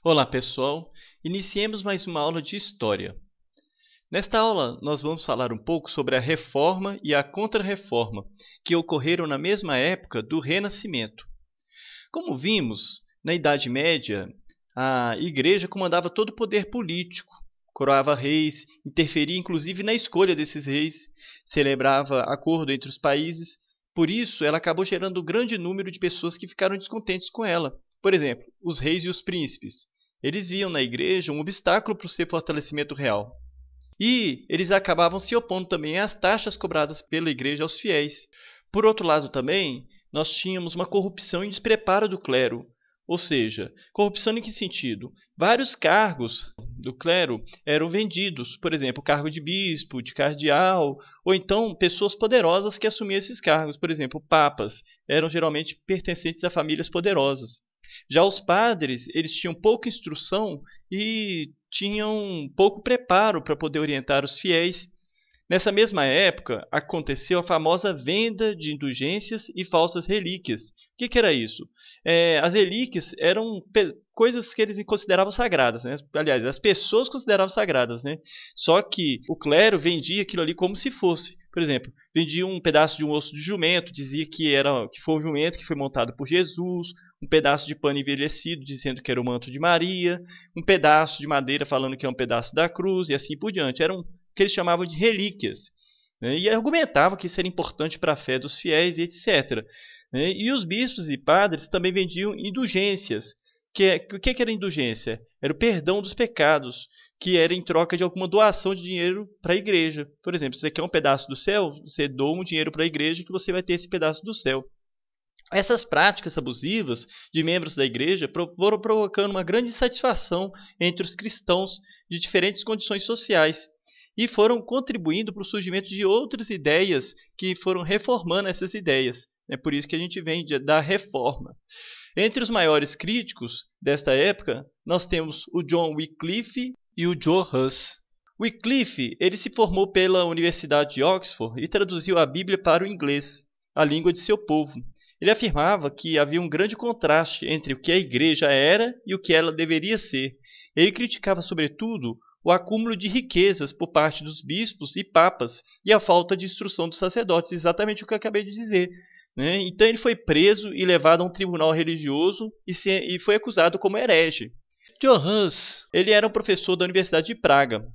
Olá, pessoal. Iniciemos mais uma aula de História. Nesta aula, nós vamos falar um pouco sobre a Reforma e a Contra-Reforma, que ocorreram na mesma época do Renascimento. Como vimos, na Idade Média, a Igreja comandava todo o poder político, coroava reis, interferia inclusive na escolha desses reis, celebrava acordo entre os países. Por isso, ela acabou gerando um grande número de pessoas que ficaram descontentes com ela. Por exemplo, os reis e os príncipes. Eles viam na igreja um obstáculo para o seu fortalecimento real. E eles acabavam se opondo também às taxas cobradas pela igreja aos fiéis. Por outro lado também, nós tínhamos uma corrupção e despreparo do clero. Ou seja, corrupção em que sentido? Vários cargos do clero eram vendidos, por exemplo, o cargo de bispo, de cardeal, ou então pessoas poderosas que assumiam esses cargos, por exemplo, papas, eram geralmente pertencentes a famílias poderosas. Já os padres, eles tinham pouca instrução e tinham pouco preparo para poder orientar os fiéis. Nessa mesma época, aconteceu a famosa venda de indulgências e falsas relíquias. O que era isso? As relíquias eram coisas que eles consideravam sagradas, né? Aliás, as pessoas consideravam sagradas, né? Só que o clero vendia aquilo ali como se fosse. Por exemplo, vendia um pedaço de um osso de jumento, dizia que foi um jumento que foi montado por Jesus, um pedaço de pano envelhecido, dizendo que era o manto de Maria, um pedaço de madeira falando que é um pedaço da cruz, e assim por diante. Eram que eles chamavam de relíquias, né? E argumentavam que isso era importante para a fé dos fiéis e etc. Né? E os bispos e padres também vendiam indulgências. O que era indulgência? Era o perdão dos pecados, que era em troca de alguma doação de dinheiro para a igreja. Por exemplo, se você quer um pedaço do céu, você doa um dinheiro para a igreja que você vai ter esse pedaço do céu. Essas práticas abusivas de membros da igreja foram provocando uma grande insatisfação entre os cristãos de diferentes condições sociais e foram contribuindo para o surgimento de outras ideias que foram reformando essas ideias. É por isso que a gente vem da reforma. Entre os maiores críticos desta época, nós temos o John Wycliffe e o John Huss. Wycliffe ele se formou pela Universidade de Oxford e traduziu a Bíblia para o inglês, a língua de seu povo. Ele afirmava que havia um grande contraste entre o que a igreja era e o que ela deveria ser. Ele criticava, sobretudo, o acúmulo de riquezas por parte dos bispos e papas e a falta de instrução dos sacerdotes, exatamente o que eu acabei de dizer. Né? Então ele foi preso e levado a um tribunal religioso e foi acusado como herege. John Huss ele era um professor da Universidade de Praga.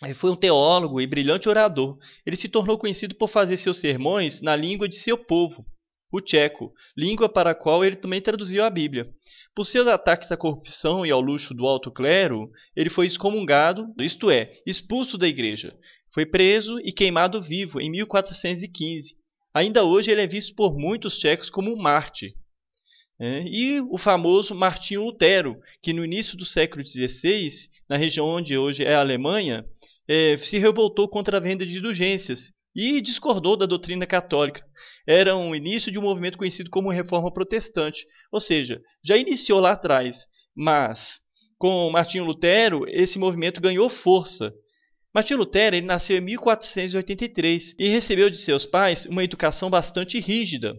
Ele foi um teólogo e brilhante orador. Ele se tornou conhecido por fazer seus sermões na língua de seu povo, o tcheco, língua para a qual ele também traduziu a Bíblia. Por seus ataques à corrupção e ao luxo do alto clero, ele foi excomungado, isto é, expulso da igreja. Foi preso e queimado vivo em 1415. Ainda hoje ele é visto por muitos tchecos como um mártir. E o famoso Martinho Lutero, que no início do século XVI, na região onde hoje é a Alemanha, se revoltou contra a venda de indulgências e discordou da doutrina católica. Era o início de um movimento conhecido como Reforma Protestante, ou seja, já iniciou lá atrás, mas com Martinho Lutero esse movimento ganhou força. Martinho Lutero ele nasceu em 1483 e recebeu de seus pais uma educação bastante rígida.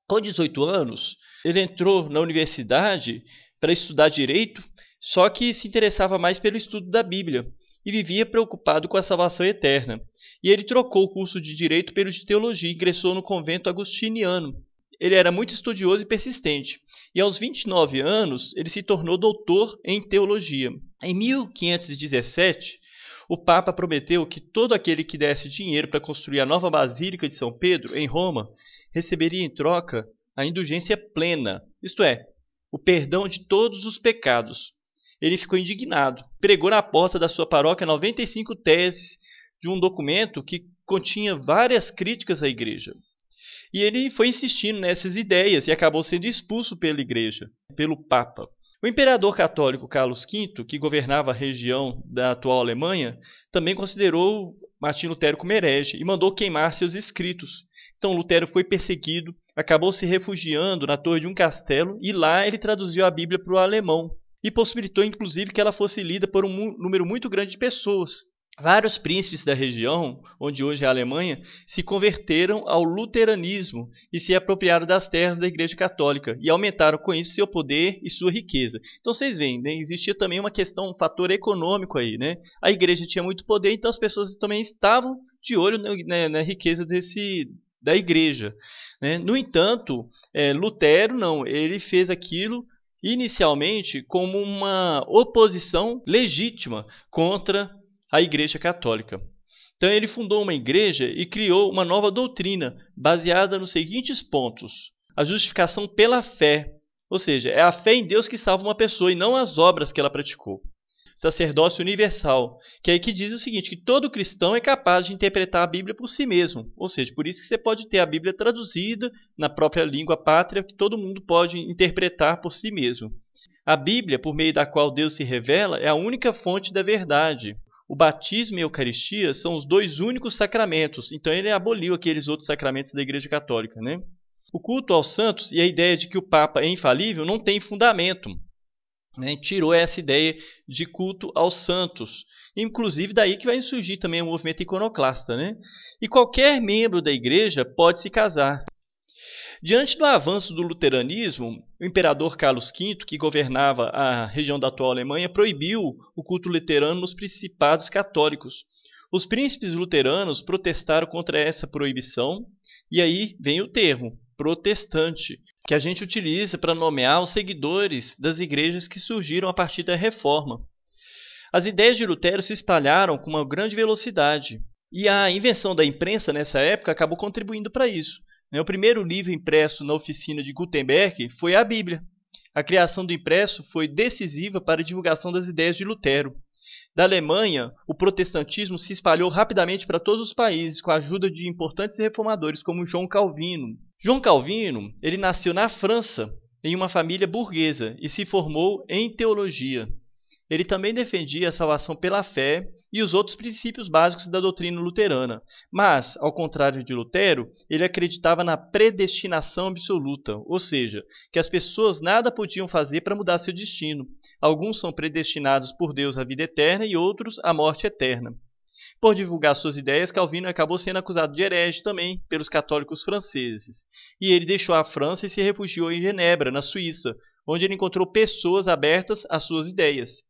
Com 18 anos, ele entrou na universidade para estudar direito, só que se interessava mais pelo estudo da Bíblia e vivia preocupado com a salvação eterna. E ele trocou o curso de Direito pelo de Teologia e ingressou no convento agustiniano. Ele era muito estudioso e persistente, e aos 29 anos ele se tornou doutor em Teologia. Em 1517, o Papa prometeu que todo aquele que desse dinheiro para construir a nova Basílica de São Pedro, em Roma, receberia em troca a indulgência plena, isto é, o perdão de todos os pecados. Ele ficou indignado, pregou na porta da sua paróquia 95 teses de um documento que continha várias críticas à igreja. E ele foi insistindo nessas ideias e acabou sendo expulso pela igreja, pelo Papa. O imperador católico Carlos V, que governava a região da atual Alemanha, também considerou Martinho Lutero como herege e mandou queimar seus escritos. Então Lutero foi perseguido, acabou se refugiando na torre de um castelo e lá ele traduziu a Bíblia para o alemão e possibilitou inclusive que ela fosse lida por um número muito grande de pessoas. Vários príncipes da região, onde hoje é a Alemanha, se converteram ao luteranismo e se apropriaram das terras da Igreja Católica e aumentaram com isso seu poder e sua riqueza. Então vocês veem, né, existia também uma questão, um fator econômico aí, né? A igreja tinha muito poder, então as pessoas também estavam de olho na riqueza da igreja, né? No entanto, Lutero não, ele fez aquilo inicialmente como uma oposição legítima contra a Igreja Católica. Então ele fundou uma igreja e criou uma nova doutrina baseada nos seguintes pontos: a justificação pela fé, ou seja, é a fé em Deus que salva uma pessoa e não as obras que ela praticou. Sacerdócio universal, que é aí que diz o seguinte, que todo cristão é capaz de interpretar a Bíblia por si mesmo, ou seja, por isso que você pode ter a Bíblia traduzida na própria língua pátria, que todo mundo pode interpretar por si mesmo. A Bíblia, por meio da qual Deus se revela, é a única fonte da verdade. O batismo e a Eucaristia são os dois únicos sacramentos, então ele aboliu aqueles outros sacramentos da Igreja Católica, né? O culto aos santos e a ideia de que o Papa é infalível não tem fundamento, né? Tirou essa ideia de culto aos santos. Inclusive daí que vai surgir também o movimento iconoclasta, né? E qualquer membro da igreja pode se casar. Diante do avanço do luteranismo, o imperador Carlos V, que governava a região da atual Alemanha, proibiu o culto luterano nos principados católicos. Os príncipes luteranos protestaram contra essa proibição, e aí vem o termo, protestante, que a gente utiliza para nomear os seguidores das igrejas que surgiram a partir da Reforma. As ideias de Lutero se espalharam com uma grande velocidade, e a invenção da imprensa nessa época acabou contribuindo para isso. O primeiro livro impresso na oficina de Gutenberg foi a Bíblia. A criação do impresso foi decisiva para a divulgação das ideias de Lutero. Da Alemanha, o protestantismo se espalhou rapidamente para todos os países, com a ajuda de importantes reformadores como João Calvino. João Calvino, ele nasceu na França, em uma família burguesa, e se formou em teologia. Ele também defendia a salvação pela fé e os outros princípios básicos da doutrina luterana. Mas, ao contrário de Lutero, ele acreditava na predestinação absoluta, ou seja, que as pessoas nada podiam fazer para mudar seu destino. Alguns são predestinados por Deus à vida eterna e outros à morte eterna. Por divulgar suas ideias, Calvino acabou sendo acusado de herege também pelos católicos franceses. E ele deixou a França e se refugiou em Genebra, na Suíça, onde ele encontrou pessoas abertas às suas ideias.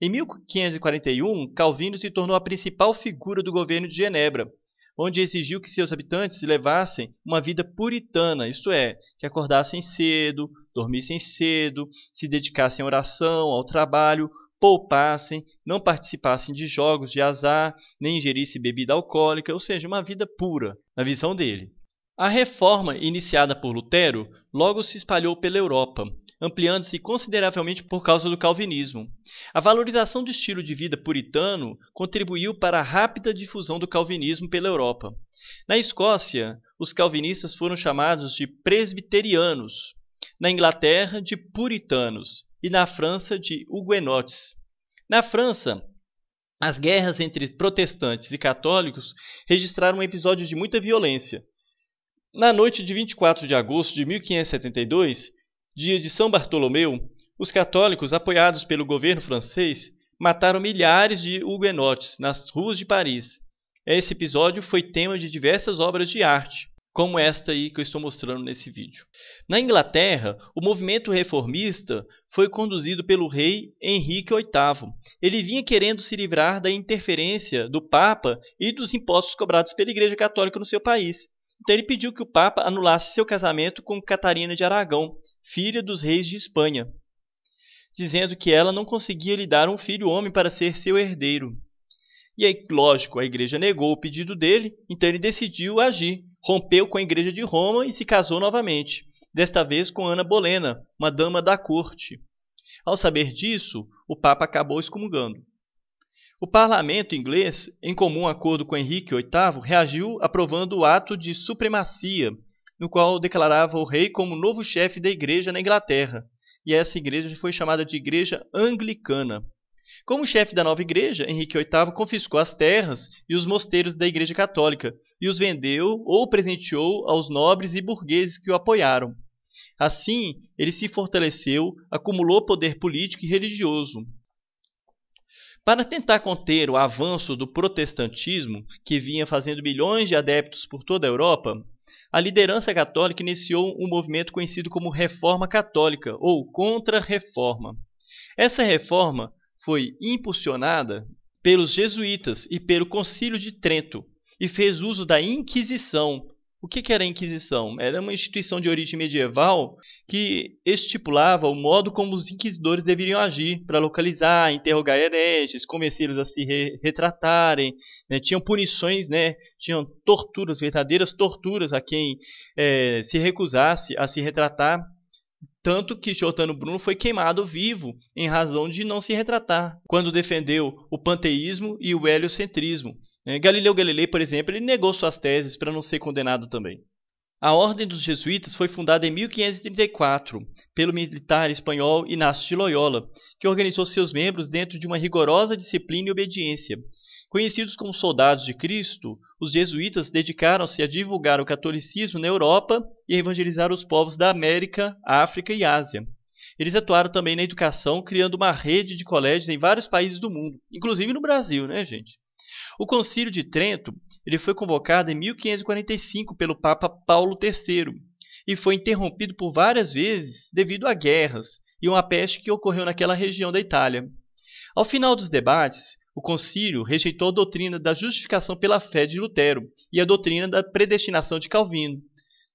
Em 1541, Calvino se tornou a principal figura do governo de Genebra, onde exigiu que seus habitantes levassem uma vida puritana, isto é, que acordassem cedo, dormissem cedo, se dedicassem à oração, ao trabalho, poupassem, não participassem de jogos de azar, nem ingerissem bebida alcoólica, ou seja, uma vida pura, na visão dele. A reforma iniciada por Lutero logo se espalhou pela Europa, ampliando-se consideravelmente por causa do calvinismo. A valorização do estilo de vida puritano contribuiu para a rápida difusão do calvinismo pela Europa. Na Escócia, os calvinistas foram chamados de presbiterianos, na Inglaterra, de puritanos, e na França, de huguenotes. Na França, as guerras entre protestantes e católicos registraram episódios de muita violência. Na noite de 24 de agosto de 1572, dia de São Bartolomeu, os católicos, apoiados pelo governo francês, mataram milhares de huguenotes nas ruas de Paris. Esse episódio foi tema de diversas obras de arte, como esta aí que eu estou mostrando nesse vídeo. Na Inglaterra, o movimento reformista foi conduzido pelo rei Henrique VIII. Ele vinha querendo se livrar da interferência do Papa e dos impostos cobrados pela Igreja Católica no seu país. Então ele pediu que o Papa anulasse seu casamento com Catarina de Aragão, filha dos reis de Espanha, dizendo que ela não conseguia lhe dar um filho homem para ser seu herdeiro. E aí, lógico, a igreja negou o pedido dele, então ele decidiu agir, rompeu com a igreja de Roma e se casou novamente, desta vez com Ana Bolena, uma dama da corte. Ao saber disso, o Papa acabou excomungando. O parlamento inglês, em comum acordo com Henrique VIII, reagiu aprovando o ato de supremacia, no qual declarava o rei como novo chefe da igreja na Inglaterra, e essa igreja foi chamada de Igreja Anglicana. Como chefe da nova igreja, Henrique VIII confiscou as terras e os mosteiros da Igreja Católica e os vendeu ou presenteou aos nobres e burgueses que o apoiaram. Assim, ele se fortaleceu, acumulou poder político e religioso. Para tentar conter o avanço do protestantismo, que vinha fazendo milhões de adeptos por toda a Europa, a liderança católica iniciou um movimento conhecido como Reforma Católica ou Contra-Reforma. Essa reforma foi impulsionada pelos jesuítas e pelo Concílio de Trento e fez uso da Inquisição. O que era a Inquisição? Era uma instituição de origem medieval que estipulava o modo como os inquisidores deveriam agir para localizar, interrogar hereges, convencê-los a se retratarem. Né? Tinham punições, né? Tinham torturas, verdadeiras torturas a quem se recusasse a se retratar. Tanto que Giordano Bruno foi queimado vivo em razão de não se retratar, quando defendeu o panteísmo e o heliocentrismo. Galileu Galilei, por exemplo, ele negou suas teses para não ser condenado também. A Ordem dos Jesuítas foi fundada em 1534 pelo militar espanhol Inácio de Loyola, que organizou seus membros dentro de uma rigorosa disciplina e obediência. Conhecidos como soldados de Cristo, os jesuítas dedicaram-se a divulgar o catolicismo na Europa e a evangelizar os povos da América, África e Ásia. Eles atuaram também na educação, criando uma rede de colégios em vários países do mundo, inclusive no Brasil, né, gente? O Concílio de Trento ele foi convocado em 1545 pelo Papa Paulo III e foi interrompido por várias vezes devido a guerras e uma peste que ocorreu naquela região da Itália. Ao final dos debates, o concílio rejeitou a doutrina da justificação pela fé de Lutero e a doutrina da predestinação de Calvino.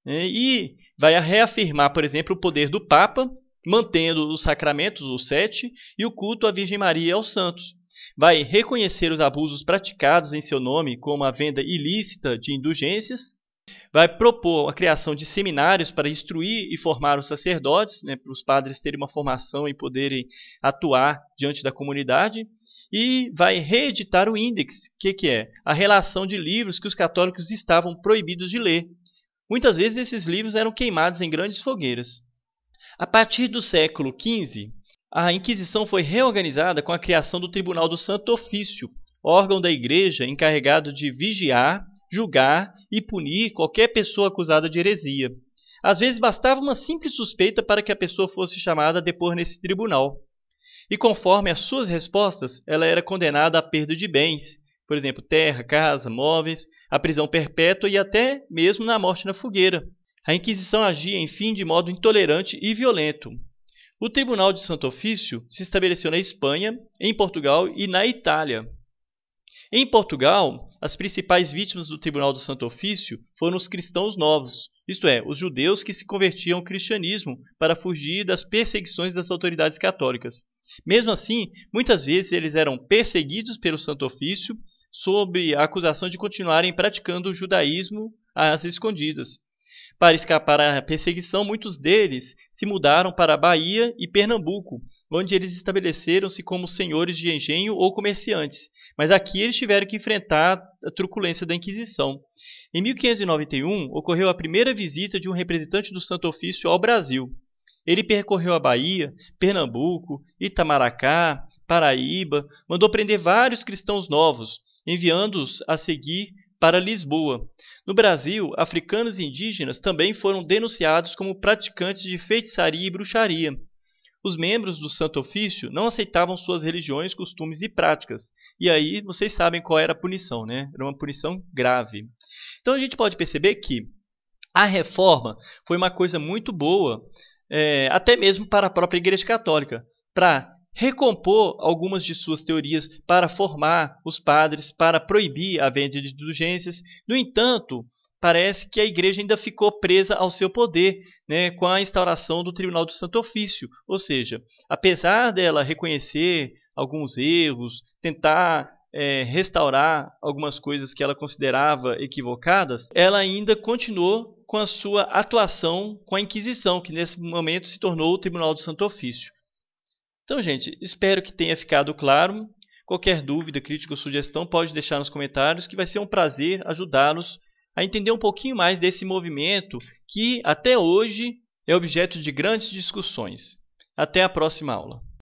E vai reafirmar, por exemplo, o poder do Papa, mantendo os sacramentos, os 7, e o culto à Virgem Maria e aos santos. Vai reconhecer os abusos praticados em seu nome, como a venda ilícita de indulgências. Vai propor a criação de seminários para instruir e formar os sacerdotes, para os padres terem uma formação e poderem atuar diante da comunidade. E vai reeditar o Índex, que é a relação de livros que os católicos estavam proibidos de ler. Muitas vezes esses livros eram queimados em grandes fogueiras. A partir do século XV, a Inquisição foi reorganizada com a criação do Tribunal do Santo Ofício, órgão da Igreja encarregado de vigiar, julgar e punir qualquer pessoa acusada de heresia. Às vezes bastava uma simples suspeita para que a pessoa fosse chamada a depor nesse tribunal. E conforme as suas respostas, ela era condenada à perda de bens, por exemplo, terra, casa, móveis, à prisão perpétua e até mesmo na morte na fogueira. A Inquisição agia, enfim, de modo intolerante e violento. O Tribunal de Santo Ofício se estabeleceu na Espanha, em Portugal e na Itália. Em Portugal, as principais vítimas do Tribunal do Santo Ofício foram os cristãos novos, isto é, os judeus que se convertiam ao cristianismo para fugir das perseguições das autoridades católicas. Mesmo assim, muitas vezes eles eram perseguidos pelo Santo Ofício sob a acusação de continuarem praticando o judaísmo às escondidas. Para escapar à perseguição, muitos deles se mudaram para a Bahia e Pernambuco, onde eles estabeleceram-se como senhores de engenho ou comerciantes. Mas aqui eles tiveram que enfrentar a truculência da Inquisição. Em 1591, ocorreu a primeira visita de um representante do Santo Ofício ao Brasil. Ele percorreu a Bahia, Pernambuco, Itamaracá, Paraíba, mandou prender vários cristãos novos, enviando-os a seguir para Lisboa. No Brasil, africanos e indígenas também foram denunciados como praticantes de feitiçaria e bruxaria. Os membros do Santo Ofício não aceitavam suas religiões, costumes e práticas. E aí vocês sabem qual era a punição, né? Era uma punição grave. Então a gente pode perceber que a reforma foi uma coisa muito boa, até mesmo para a própria Igreja Católica, para recompor algumas de suas teorias, para formar os padres, para proibir a venda de indulgências. No entanto, parece que a Igreja ainda ficou presa ao seu poder, né, com a instauração do Tribunal do Santo Ofício. Ou seja, apesar dela reconhecer alguns erros, tentar restaurar algumas coisas que ela considerava equivocadas, ela ainda continuou com a sua atuação com a Inquisição, que nesse momento se tornou o Tribunal do Santo Ofício. Então, gente, espero que tenha ficado claro. Qualquer dúvida, crítica ou sugestão pode deixar nos comentários, que vai ser um prazer ajudá-los a entender um pouquinho mais desse movimento que, até hoje, é objeto de grandes discussões. Até a próxima aula.